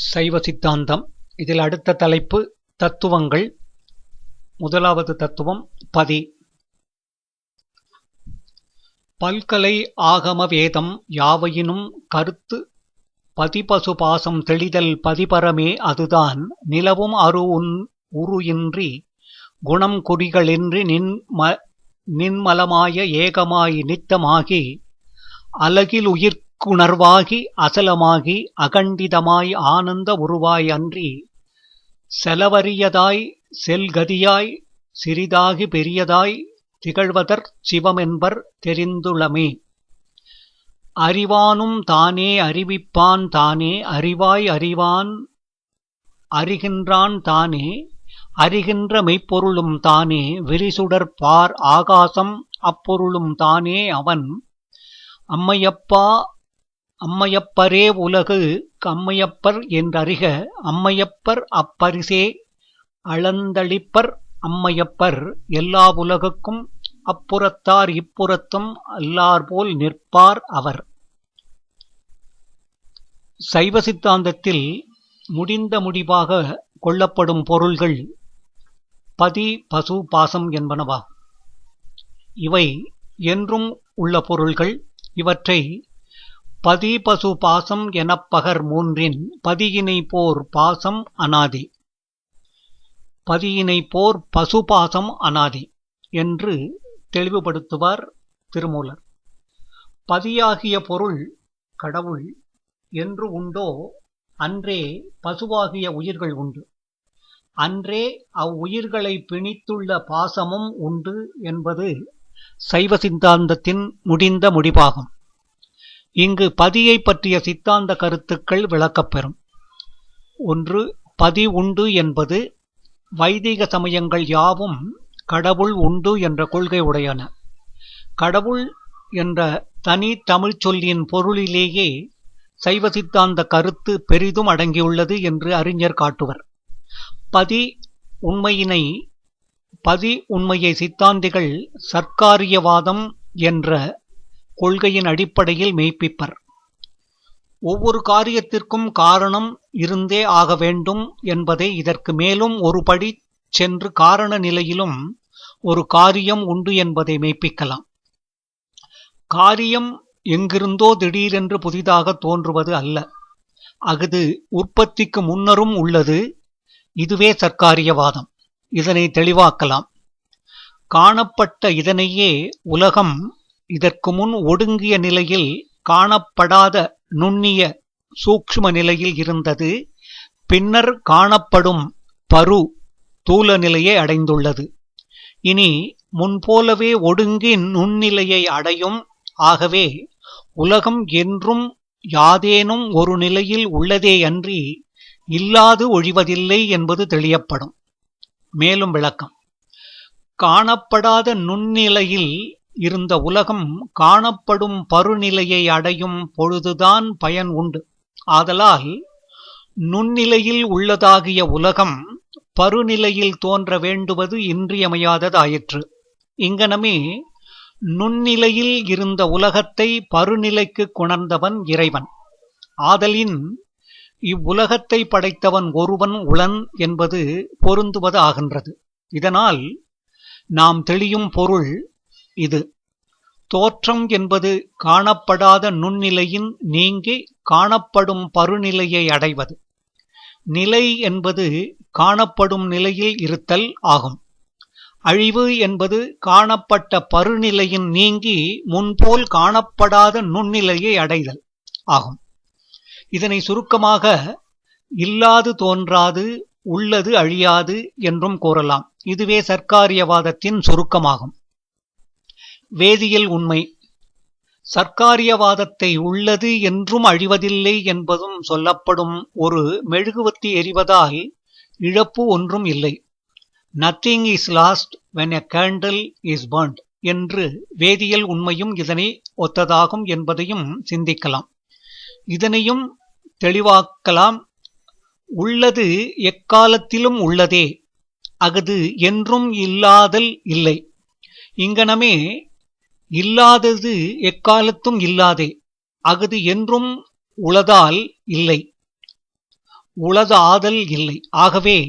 சைவ சித்தாந்தம். இதில் அடுத்த தலைப்பு தத்துவங்கள். முதலாவது தத்துவம் பதி. பல்கலை ஆகம வேதம் யாவையினும் கருத்து பதிபசு பாசம் தெளிதல் பதிபரமே. அதுதான் நிலவும் உரு இன்றி குணம் குறிகளின்றி நின்மலமாய ஏகமாய் நித்தமாகி அலகில் உயிர்க்குணர்வாகி அசலமாகி அகண்டிதமாய் ஆனந்த உருவாய் அன்றி செலவரியதாய் செல்கதியாய் சிறிதாகி பெரியதாய் திகழ்வதற் சிவமென்பர் தெரிந்துளமே. அறிவானும் தானே அறிவிப்பான் தானே அறிவாய் அறிவான் அறிகின்றான் தானே அறிகின்ற மெய்ப்பொருளும் தானே விரிசுடர் பார் ஆகாசம் அப்பொருளும் தானே அவன் அம்மையப்பரே உலகு கம்மையப்பர் என்றறிக அம்மையப்பர் அப்பரிசே அளந்தளிப்பர் அம்மையப்பர் எல்லா உலகுக்கும் அப்புறத்தார் இப்புறத்தும் அல்லார்போல் நிற்பார் அவர். சைவ சித்தாந்தத்தில் முடிந்த முடிவாக கொள்ளப்படும் பொருள்கள் பதி பசு பாசம் என்பனவா. இவை என்றும் உள்ள பொருள்கள். இவற்றை பதி பசு பாசம் எனப்பகர் மூன்றின் பதியினை போர் பாசம் அனாதி, பதியினை போர் பசு பாசம் அனாதி என்று தெளிவுபடுத்துவார் திருமூலர். பதியாகிய பொருள் கடவுள் என்று உண்டோ அன்றே பசுவாகிய உயிர்கள் உண்டு, அன்றே அவ்வுயிர்களை பிணித்துள்ள பாசமும் உண்டு என்பது சைவ சித்தாந்தத்தின் முடிந்த முடிவாகும். இங்கு பதியை பற்றிய சித்தாந்த கருத்துக்கள் விளக்கப்பெறும். ஒன்று, பதி உண்டு என்பது வைதிக சமயங்கள் யாவும் கடவுள் உண்டு என்ற கொள்கை உடையன. கடவுள் என்ற தனி தமிழ்ச் சொல்லின் பொருளிலேயே சைவ சித்தாந்த கருத்து பெரிதும் அடங்கியுள்ளது என்று அறிஞர் காட்டுவர். பதி உண்மையை சித்தாந்திகள் சர்க்காரியவாதம் என்ற கொள்கையின் அடிப்படையில் மெய்ப்பிப்பர். ஒவ்வொரு காரியத்திற்கும் காரணம் இருந்தே ஆக வேண்டும் என்பதை இதற்கு மேலும் ஒரு படி சென்று காரண நிலையிலும் ஒரு காரியம் உண்டு என்பதை மெய்ப்பிக்கலாம். காரியம் எங்கிருந்தோ திடீரென்று புதிதாக தோன்றுவது அல்ல, அஃது உற்பத்திக்கு முன்னரும் உள்ளது. இதுவே சர்க்காரியவாதம். இதனை தெளிவாக்கலாம். காணப்பட்ட இதனையே உலகம் இதற்கு முன் ஒடுங்கிய நிலையில் காணப்படாத நுண்ணிய சூக்ஷ்ம நிலையில் இருந்தது. பின்னர் காணப்படும் பரு தூல நிலையை அடைந்துள்ளது. இனி முன்போலவே ஒடுங்கி நுண்ணிலையை அடையும். ஆகவே உலகம் என்றும் யாதேனும் ஒரு நிலையில் உள்ளதேயன்றி இல்லாது ஒழிவதில்லை என்பது தெளியப்படும். மேலும் விளக்கம். காணப்படாத நுண்ணிலையில் இருந்த உலகம் காணப்படும் பருநிலையை அடையும் பொழுதுதான் பயன் உண்டு. ஆதலால் நுண்ணிலையில் உள்ளதாகிய உலகம் பருநிலையில் தோன்ற வேண்டுவது இன்றியமையாததாயிற்று. இங்கனமே நுண்ணிலையில் இருந்த உலகத்தை பருநிலைக்கு கொணர்ந்தவன் இறைவன். ஆதலின் இவ்வுலகத்தை படைத்தவன் ஒருவன் உளன் என்பது பொருந்துவது ஆகின்றது. இதனால் நாம் தெளியும் பொருள் இது. தோற்றம் என்பது காணப்படாத நுண்ணிலையின் நீங்கி காணப்படும் பருநிலையை அடைவது. நிலை என்பது காணப்படும் நிலையில் இருத்தல் ஆகும். அழிவு என்பது காணப்பட்ட பருநிலையின் நீங்கி முன்போல் காணப்படாத நுண்ணிலையை அடைதல் ஆகும். இதனை சுருக்கமாக இல்லாது தோன்றாது உள்ளது அழியாது என்றும் கூறலாம். இதுவே சர்க்காரியவாதத்தின் சுருக்கமாகும். வேதியியல் உண்மை. சர்க்காரியவாதத்தை உள்ளது என்றும் அழிவதில்லை என்பதும் சொல்லப்படும். ஒரு மெழுகுவர்த்தி எரிவதால் இழப்பு ஒன்றும் இல்லை. Nothing is last when a candle is burnt என்று வேதியியல் உண்மையும் இதனை ஒத்ததாகும் என்பதையும் சிந்திக்கலாம். இதனையும் தெளிவாக்கலாம். உள்ளது எக்காலத்திலும் உள்ளதே, அஃது என்றும் இல்லாதல் இல்லை. இங்கனமே இல்லாதது எக்காலத்தும் இல்லாதே, அஃது என்றும் உளதால் இல்லை. உளது ஆதல் இல்லை. ஆகவே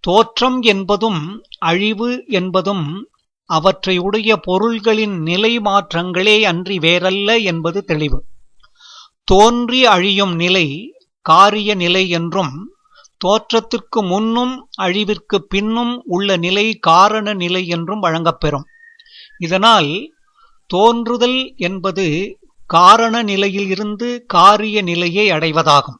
தோற்றம் என்பதும் அழிவு என்பதும் அவற்றை உடைய பொருள்களின் நிலை மாற்றங்களே அன்றி வேறல்ல என்பது தெளிவு. தோன்றி அழியும் நிலை காரிய நிலை என்றும், தோற்றத்திற்கு முன்னும் அழிவிற்கு பின்னும் உள்ள நிலை காரண நிலை என்றும் வழங்கப்பெறும். இதனால் தோன்றுதல் என்பது காரண நிலையில் இருந்து காரிய நிலையை அடைவதாகும்.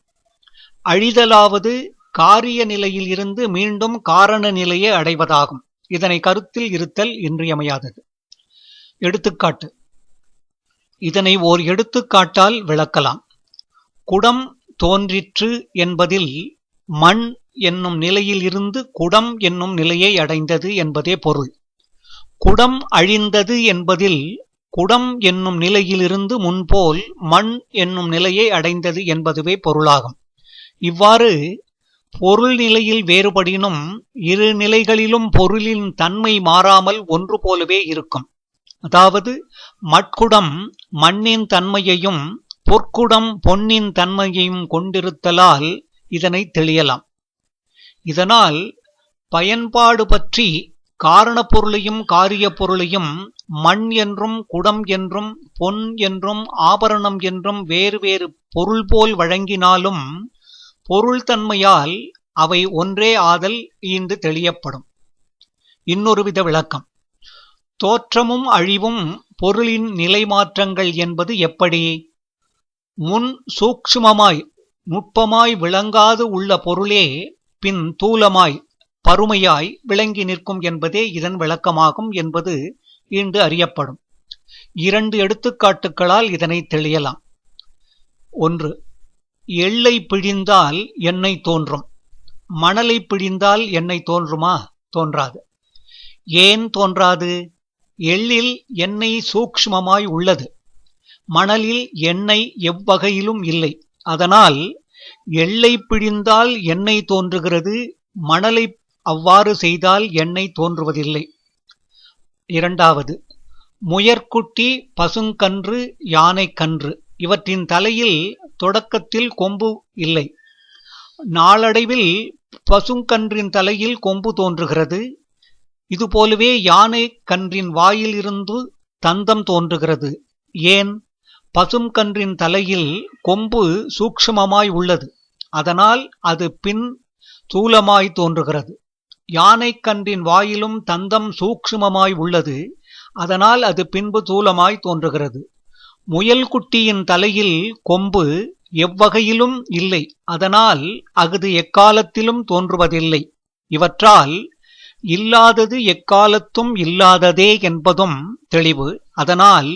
அழிதலாவது காரிய நிலையில் இருந்து மீண்டும் காரண நிலையை அடைவதாகும். இதனை கருத்தில் இருத்தல் இன்றியமையாதது. எடுத்துக்காட்டு. இதனை ஓர் எடுத்துக்காட்டால் விளக்கலாம். குடம் தோன்றிற்று என்பதில் மண் என்னும் நிலையில் இருந்து குடம் என்னும் நிலையை அடைந்தது என்பதே பொருள். குடம் அழிந்தது என்பதில் குடம் என்னும் நிலையிலிருந்து முன்போல் மண் என்னும் நிலையை அடைந்தது என்பதுவே பொருளாகும். இவ்வாறு பொருள் நிலையில் வேறுபடினும் இரு நிலைகளிலும் பொருளின் தன்மை மாறாமல் ஒன்று போலவே இருக்கும். அதாவது மட்குடம் மண்ணின் தன்மையையும் பொற்குடம் பொன்னின் தன்மையையும் கொண்டிருத்தலால் இதனை தெளியலாம். இதனால் பயன்பாடு பற்றி காரணப் பொருளையும் காரிய பொருளையும் மண் என்றும் குடம் என்றும் பொன் என்றும் ஆபரணம் என்றும் வேறு வேறு பொருள் போல் வழங்கினாலும் பொருள் தன்மையால் அவை ஒன்றே ஆதல் ஈண்டு தெளியப்படும். இன்னொரு வித விளக்கம். தோற்றமும் அழிவும் பொருளின் நிலை மாற்றங்கள் என்பது எப்படி? முன் சூக்ஷ்மமாய் நுட்பமாய் விளங்காது உள்ள பொருளே பின் தூலமாய் பருமையாய் விளங்கி நிற்கும் என்பதே இதன் விளக்கமாகும் என்பது ஈண்டு அறியப்படும். இரண்டு எடுத்துக்காட்டுகளால் இதனை தெளியலாம். ஒன்று, எள்ளை பிழிந்தால் எண்ணெய் தோன்றும். மணலை பிழிந்தால் எண்ணெய் தோன்றுமா? தோன்றாது. ஏன் தோன்றாது? எள்ளில் எண்ணெய் சூக்ஷ்மமாய் உள்ளது. மணலில் எண்ணெய் எவ்வகையிலும் இல்லை. அதனால் எள்ளை பிழிந்தால் எண்ணெய் தோன்றுகிறது, மணலை அவ்வாறு செய்தால் எண்ணெய் தோன்றுவதில்லை. இரண்டாவது, முயற்குட்டி பசுங்கன்று யானைக்கன்று இவற்றின் தலையில் தொடக்கத்தில் கொம்பு இல்லை. நாளடைவில் பசுங்கன்றின் தலையில் கொம்பு தோன்றுகிறது. இதுபோலவே யானை கன்றின் வாயில் இருந்து தந்தம் தோன்றுகிறது. ஏன்? பசுங்கன்றின் தலையில் கொம்பு சூக்ஷ்மமாய் உள்ளது. அதனால் அது பின் தூலமாய் தோன்றுகிறது. யானைக்கன்றின் வாயிலும் தந்தம் சூக்ஷ்மமாய் உள்ளது. அதனால் அது பின்பு தூலமாய் தோன்றுகிறது. முயல் குட்டியின் தலையில் கொம்பு எவ்வகையிலும் இல்லை. அதனால் அஃது எக்காலத்திலும் தோன்றுவதில்லை. இவற்றால் இல்லாதது எக்காலத்தும் இல்லாததே என்பதும் தெளிவு. அதனால்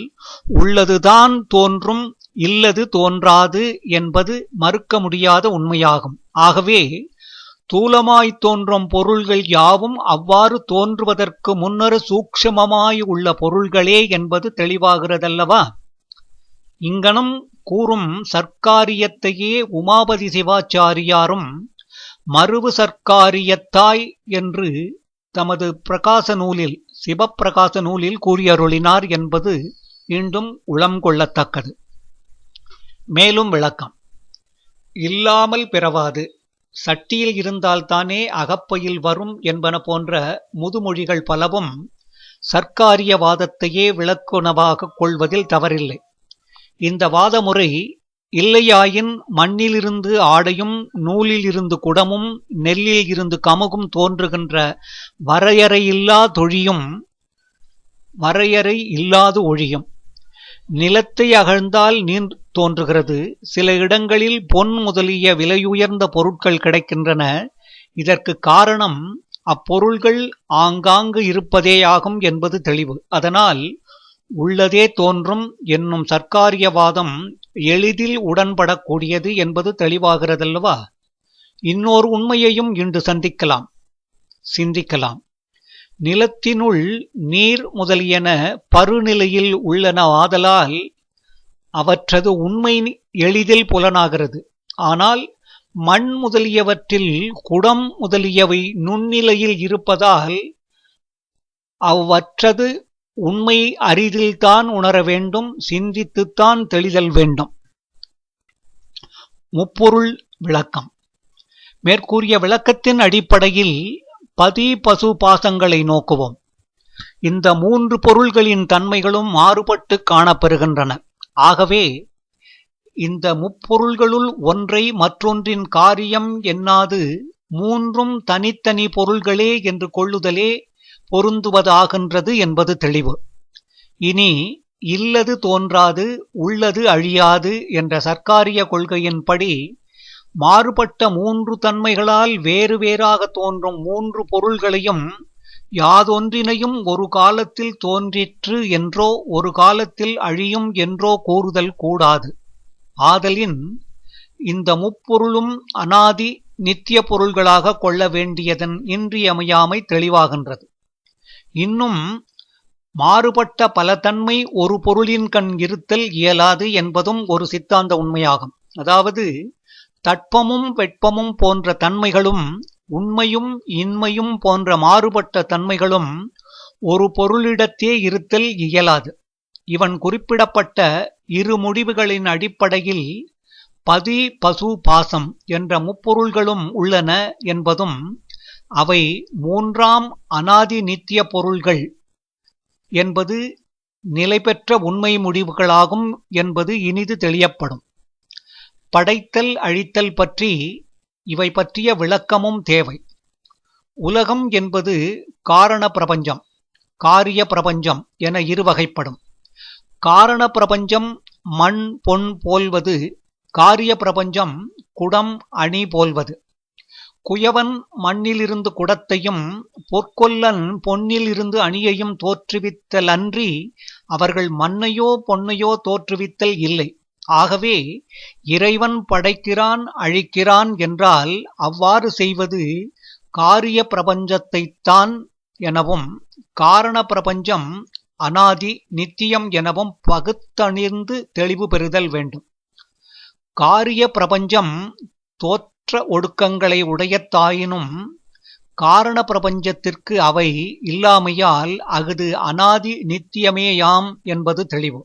உள்ளதுதான் தோன்றும், இல்லது தோன்றாது என்பது மறுக்க முடியாத உண்மையாகும். ஆகவே தூலமாய் தோன்றும் பொருள்கள் யாவும் அவ்வாறு தோன்றுவதற்கு முன்னர் சூக்ஷ்மமாய் உள்ள பொருள்களே என்பது தெளிவாகிறதல்லவா? இங்கனம் கூறும் சர்க்காரியத்தையே உமாபதி சிவாச்சாரியாரும் மருவு சர்க்காரியத்தாய் என்று தமது பிரகாச நூலில் சிவப்பிரகாச நூலில் கூறியருளினார் என்பது மீண்டும் உளம் கொள்ளத்தக்கது. மேலும் விளக்கம். இல்லாமல் பிறவாது, சட்டியில் இருந்தால்தானே அகப்பையில் வரும் என்பன போன்ற முதுமொழிகள் பலவும் சர்க்காரியவாதத்தையே விளக்குணவாக கொள்வதில் தவறில்லை. இந்த வாதமுறை இல்லையாயின் மண்ணிலிருந்து ஆடையும் நூலில் இருந்து குடமும் நெல்லில் இருந்து கமுகும் தோன்றுகின்ற வரையறையில்லா தொழியும் வரையறை இல்லாது ஒழியும். நிலத்தை அகழ்ந்தால் நீர் தோன்றுகிறது. சில இடங்களில் பொன் முதலிய விலையுயர்ந்த பொருட்கள் கிடைக்கின்றன. இதற்கு காரணம் அப்பொருள்கள் ஆங்காங்கு இருப்பதேயாகும் என்பது தெளிவு. அதனால் உள்ளதே தோன்றும் என்னும் சர்க்காரியவாதம் எளிதில் உடன்படக்கூடியது என்பது தெளிவாகிறதல்லவா? இன்னொரு உண்மையையும் இன்று சிந்திக்கலாம். நிலத்தினுள் நீர் முதலியன பருநிலையில் உள்ளன ஆதலால் அவற்றது உண்மை எளிதில் புலனாகிறது. ஆனால் மண் முதலியவற்றில் குடம் முதலியவை நுண்ணிலையில் இருப்பதால் அவ்வற்றது உண்மை அரிதில்தான் உணர வேண்டும், சிந்தித்துத்தான் தெளிதல் வேண்டும். முப்பொருள் விளக்கம். மேற்கூறிய விளக்கத்தின் அடிப்படையில் பதி பசு பாசங்களை நோக்குவோம். இந்த மூன்று பொருள்களின் தன்மைகளும் மாறுபட்டு காணப்பெறுகின்றன. ஆகவே இந்த முப்பொருள்களுள் ஒன்றை மற்றொன்றின் காரியம் எண்ணாது மூன்றும் தனித்தனி பொருள்களே என்று கொள்ளுதலே பொருந்துவதாகின்றது என்பது தெளிவு. இனி இல்லது தோன்றாது உள்ளது அழியாது என்ற சர்க்காரிய கொள்கையின்படி மாறுபட்ட மூன்று தன்மைகளால் வேறு வேறாக தோன்றும் மூன்று பொருள்களையும் யாதொன்றினையும் ஒரு காலத்தில் தோன்றிற்று என்றோ ஒரு காலத்தில் அழியும் என்றோ கூறுதல் கூடாது. ஆதலின் இந்த முப்பொருளும் அனாதி நித்திய பொருள்களாக கொள்ள வேண்டியதன் இன்றியமையாமை தெளிவாகின்றது. இன்னும் மாறுபட்ட பல தன்மை ஒரு பொருளின் கண் இருத்தல் இயலாது என்பதும் ஒரு சித்தாந்த உண்மையாகும். அதாவது தட்பமும் வெட்பமும் போன்ற தன்மைகளும் உண்மையும் இன்மையும் போன்ற மாறுபட்ட தன்மைகளும் ஒரு பொருளிடத்தே இருத்தல் இயலாது. இவன் குறிப்பிடப்பட்ட இரு முடிவுகளின் அடிப்படையில் பதி பசு பாசம் என்ற முப்பொருள்களும் உள்ளன என்பதும் அவை மூன்றாம் அனாதி நித்திய பொருள்கள் என்பது நிலை பெற்ற உண்மை முடிவுகளாகும் என்பது இனிது தெளியப்படும். படைத்தல் அழித்தல் பற்றி இவை பற்றிய விளக்கமும் தேவை. உலகம் என்பது காரண பிரபஞ்சம், காரிய பிரபஞ்சம் என இருவகைப்படும். காரண பிரபஞ்சம் மண் பொன் போல்வது, காரிய பிரபஞ்சம் குடம் அணி போல்வது. குயவன் மண்ணிலிருந்து குடத்தையும் பொற்கொல்லன் பொன்னில் இருந்து அணியையும் தோற்றுவித்தலன்றி அவர்கள் மண்ணையோ பொன்னையோ தோற்றுவித்தல் இல்லை. ஆகவே இறைவன் படைக்கிறான் அழிக்கிறான் என்றால் அவ்வாறு செய்வது காரிய பிரபஞ்சத்தைத்தான் எனவும் காரண பிரபஞ்சம் அனாதி நித்தியம் எனவும் பகுத்தணிந்து தெளிவு பெறுதல் வேண்டும். காரிய பிரபஞ்சம் தோற்ற ஒடுக்கங்களை உடையத்தாயினும் காரண பிரபஞ்சத்திற்கு அவை இல்லாமையால் அஃது அனாதி நித்தியமேயாம் என்பது தெளிவு.